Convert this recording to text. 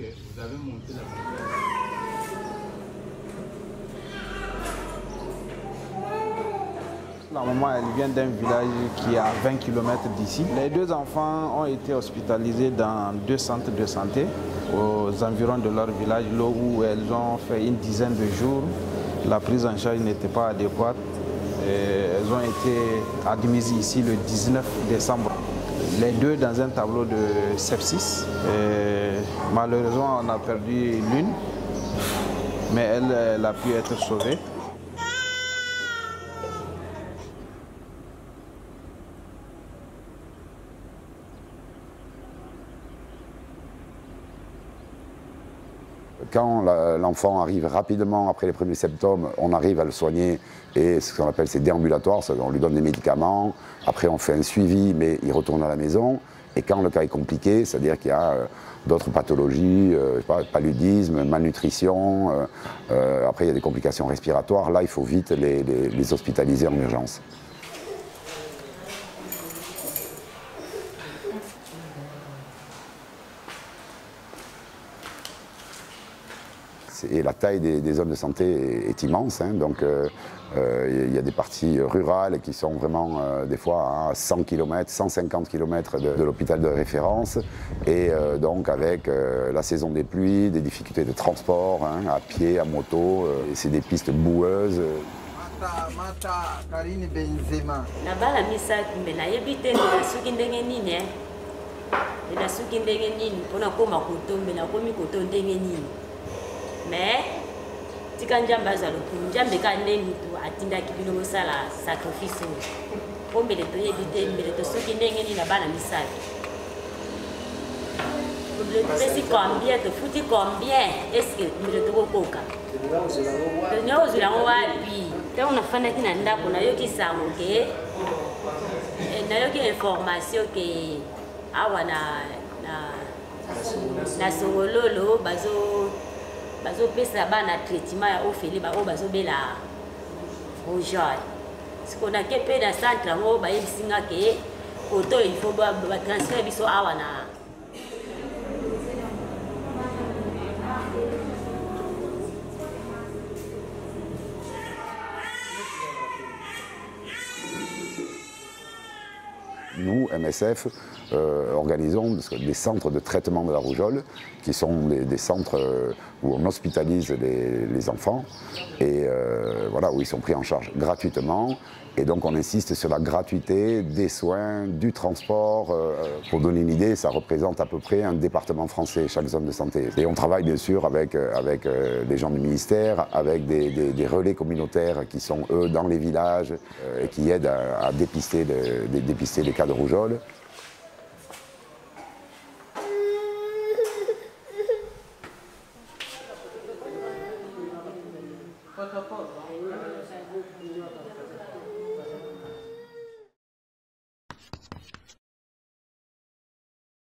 Ok, vous avez monté la montagne. La maman, elle vient d'un village qui est à 20 km d'ici. Les deux enfants ont été hospitalisés dans 2 centres de santé aux environs de leur village, là où elles ont fait une dizaine de jours. La prise en charge n'était pas adéquate. Elles ont été admises ici le 19 décembre. Les deux dans un tableau de sepsis. Malheureusement, on a perdu l'une, mais elle a pu être sauvée. Quand l'enfant arrive rapidement après les premiers symptômes, on arrive à le soigner et ce qu'on appelle c'est déambulatoire, on lui donne des médicaments, après on fait un suivi mais il retourne à la maison. Et quand le cas est compliqué, c'est-à-dire qu'il y a d'autres pathologies, paludisme, malnutrition, après il y a des complications respiratoires, là il faut vite les hospitaliser en urgence. Et la taille des zones de santé est immense, hein, donc il y a des parties rurales qui sont vraiment des fois à 100 km, 150 km de l'hôpital de référence, et donc avec la saison des pluies, des difficultés de transport, hein, à pied, à moto, c'est des pistes boueuses. Mais tika njamba za lokumu njambe ka nde mutu atindaki bino mosala sacrifice po mbele toyebi te mbele tosoki ndenge nini na bana misato topesi combien tofuti combien eske mbele tokokoka tonya ozwi yango wapi ntango nafandaki na ndako nayoki sango ke nayoki information ke awa na songololo bazopesa bana traitement ya ofele bao bazobela rougeole sikonake mpe na centre yango bayebisinga ke koto il faut batransfert biso awa na Nous, MSF, organisons des centres de traitement de la rougeole, qui sont des centres où on hospitalise les enfants, et voilà, où ils sont pris en charge gratuitement. Et donc on insiste sur la gratuité des soins, du transport. Pour donner une idée, ça représente à peu près un département français, chaque zone de santé. Et on travaille bien sûr avec les gens du ministère, avec des relais communautaires qui sont eux dans les villages et qui aident à dépister les cas de rougeole.